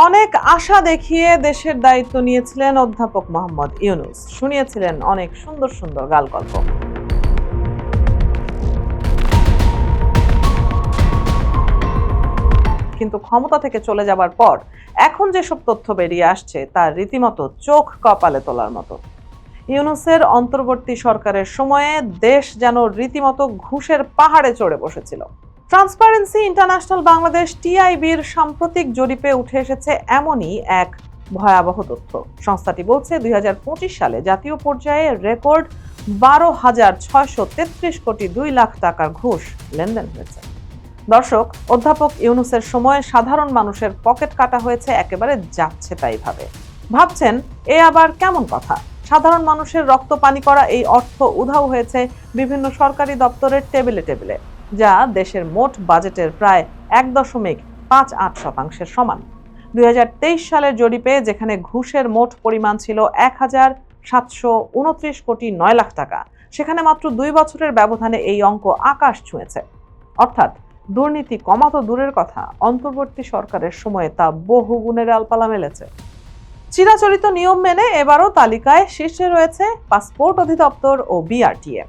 অনেক আশা দেখিয়ে দেশের দায়িত্ব নিয়েছিলেন অধ্যাপক মোহাম্মদ ইউনূস। শুনিয়েছিলেন অনেক সুন্দর সুন্দর গালগল্প। কিন্তু ক্ষমতা থেকে চলে যাবার পর এখন যেসব তথ্য বেরিয়ে আসছে তা রীতিমতো চোখ কপালে তোলার মতো। ইউনূসের অন্তর্বর্তী সরকারের সময়ে দেশ যেন রীতিমতো ঘুষের পাহাড়ে চড়ে বসেছিল। ট্রান্সপারেন্সি ইন্টারন্যাশনাল বাংলাদেশ টিআইবির সাম্প্রতিক জরিপে উঠে এসেছে এমনই এক ভয়াবহ তথ্য। সংস্থাটি বলছে ২০২৫ সালে জাতীয় পর্যায়ে রেকর্ড ১২,৬৩৩ কোটি ২ লাখ টাকার ঘুষ লেনদেন হয়েছে। দর্শক, অধ্যাপক ইউনূসের সময় সাধারণ মানুষের পকেট কাটা হয়েছে একেবারে যাচ্ছে তাই ভাবে। ভাবছেন এ আবার কেমন কথা? সাধারণ মানুষের রক্ত পানি করা এই অর্থ উধাও হয়েছে বিভিন্ন সরকারি দপ্তরের টেবিলে টেবিলে, যা দেশের মোট বাজেটের প্রায় ১.৫৮% সমান। ২০২৩ সালের জরিপে যেখানে ঘুষের মোট পরিমাণ ছিল ১,৭২৯ কোটি ৯ লাখ টাকা, সেখানে মাত্র ২ বছরের ব্যবধানে এই অঙ্ক আকাশ ছুঁয়েছে। অর্থাৎ দুর্নীতি কমা তো দূরের কথা, অন্তর্বর্তী সরকারের সময়ে তা বহু গুণের আলপালা মেলেছে। চিরাচরিত নিয়ম মেনে এবারও তালিকায় শীর্ষে রয়েছে পাসপোর্ট অধিদপ্তর ও বিআরটিএ।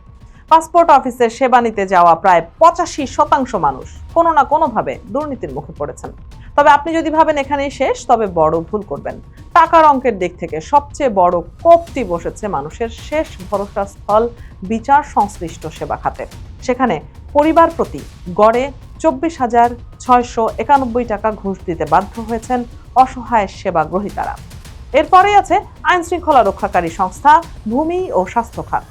পাসপোর্ট অফিসে সেবা নিতে যাওয়া প্রায় ৮৫% মানুষ কোনো না কোনোভাবে দুর্নীতির মুখে পড়েছেন। তবে আপনি যদি ভাবেন এখানেই শেষ, তবে বড় ভুল করবেন। টাকার অঙ্কের দিক থেকে সবচেয়ে বড় কোপটি বসেছে মানুষের শেষ ভরসা স্থল বিচার সংশ্লিষ্ট সেবা খাতে। সেখানে পরিবার প্রতি গড়ে ২৪,৬৯১ টাকা ঘুষ দিতে বাধ্য হয়েছেন অসহায় সেবা গ্রহীতারা। এরপরেই আছে আইন শৃঙ্খলা রক্ষাকারী সংস্থা, ভূমি ও স্বাস্থ্য খাত।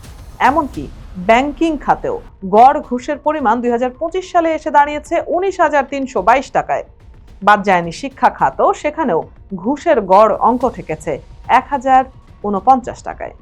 এমনকি ব্যাংকিং খাতেও গড় ঘুষের পরিমাণ ২০২৫ সালে এসে দাঁড়িয়েছে ১৯,৩২২ টাকায়। বাদ যায়নি শিক্ষা খাতও, সেখানেও ঘুষের গড় অঙ্ক ঠেকেছে ১,০৪৯ টাকায়।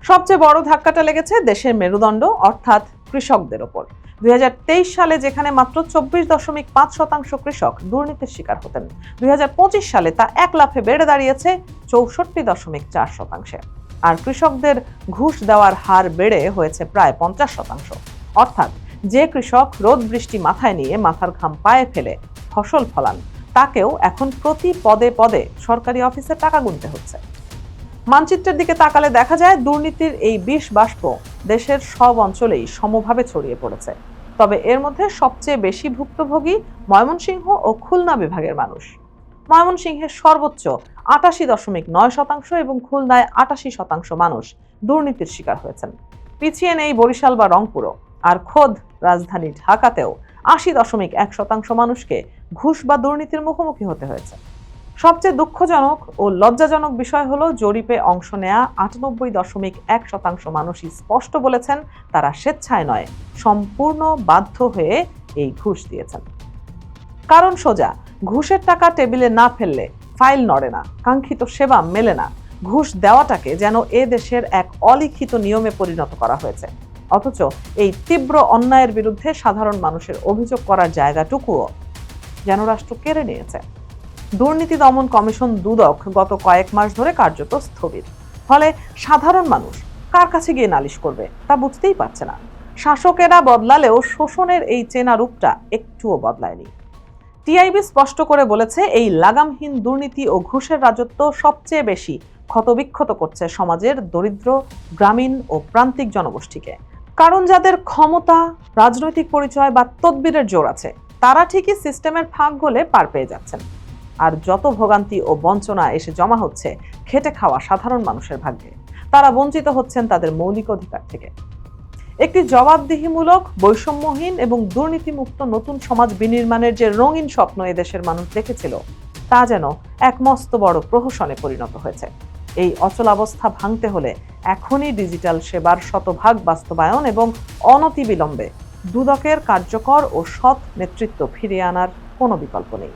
সবচেয়ে বড় ধাক্কাটা লেগেছে দেশের মেরুদণ্ড অর্থাৎ কৃষকদের ওপর। ২০২৩ সালে যেখানে মাত্র ২৪.৫% কৃষক দুর্নীতির শিকার হতেন, ২০২৫ সালে তা এক লাফে বেড়ে দাঁড়িয়েছে ৬৪.৪%। আর কৃষকদের ঘুষ দেওয়ার হার বেড়ে হয়েছে প্রায় ৫০%। অর্থাৎ যে কৃষক রোদ বৃষ্টি মাথায় নিয়ে মাথার ঘাম পায়ে ফেলে ফসল ফলান, তাকেও এখন প্রতি পদে পদে সরকারি অফিসে টাকা গুনতে হচ্ছে। মানচিত্রের দিকে তাকালে দেখা যায় দুর্নীতির এই বিষ বাষ্প দেশের সব অঞ্চলেই সমভাবে ছড়িয়ে পড়েছে। তবে এর মধ্যে সবচেয়ে বেশি ভুক্তভোগী ময়মনসিংহ ও খুলনা বিভাগের মানুষ। ময়মনসিংহের সর্বোচ্চ ৮৮.৯% এবং খুলনায় ৮৮% মানুষ দুর্নীতির শিকার হয়েছেন। পিছিয়ে নেই বরিশাল বা রংপুরও। আর খোদ রাজধানী ঢাকাতেও ৮০.১% মানুষকে ঘুষ বা দুর্নীতির মুখোমুখি হতে হয়েছে। সবচেয়ে দুঃখজনক ও লজ্জাজনক বিষয় হলো, জরিপে অংশ নেয়া ৯৮.১% মানুষই স্পষ্ট বলেছেন তারা স্বেচ্ছায় নয়, সম্পূর্ণ বাধ্য হয়ে এই ঘুষ দিয়েছেন। কারণ সোজা, ঘুষের টাকা টেবিলে না ফেললে ফাইল নড়ে না, কাঙ্ক্ষিত সেবা মেলে না। ঘুষ দেওয়াটাকে যেন এ দেশের এক অলিখিত নিয়মে পরিণত করা হয়েছে। অথচ এই তীব্র অন্যায়ের বিরুদ্ধে সাধারণ মানুষের অভিযোগ করার জায়গাটুকুও যেন রাষ্ট্র কেড়ে নিয়েছে। দুর্নীতি দমন কমিশন দুদক গত কয়েক মাস ধরে কার্যত স্থবির। ফলে সাধারণ মানুষ কার কাছে গিয়ে নালিশ করবে তা বুঝতেই পারছে না। শাসকেরা বদলালেও শোষণের এই চেনা রূপটা একটুও বদলায়নি। টিআইবি স্পষ্ট করে বলেছে, এই লাগামহীন দুর্নীতি ও ঘুষের রাজত্ব সবচেয়ে বেশি ক্ষতবিক্ষত করছে সমাজের দরিদ্র, গ্রামীণ ও প্রান্তিক জনগোষ্ঠীকে। কারণ যাদের ক্ষমতা, রাজনৈতিক পরিচয় বা তদবিরের জোর আছে, তারা ঠিকই সিস্টেমের ফাঁক গলে পার পেয়ে যাচ্ছেন। আর যত ভোগান্তি ও বঞ্চনা এসে জমা হচ্ছে খেটে খাওয়া সাধারণ মানুষের ভাগ্যে, তারা বঞ্চিত হচ্ছেন তাদের মৌলিক অধিকার থেকে। একটি জবাবদিহিমূলক, বৈষম্যহীন এবং দুর্নীতিমুক্ত নতুন সমাজ বিনির্মাণের যে রঙিন স্বপ্ন এদেশের মানুষ দেখেছিল, তা যেন এক মস্ত বড় প্রহসনে পরিণত হয়েছে। এই অচলাবস্থা ভাঙতে হলে এখনই ডিজিটাল সেবার শতভাগ বাস্তবায়ন এবং অনতিবিলম্বে দুদকের কার্যকর ও সৎ নেতৃত্ব ফিরিয়ে আনার কোনো বিকল্প নেই।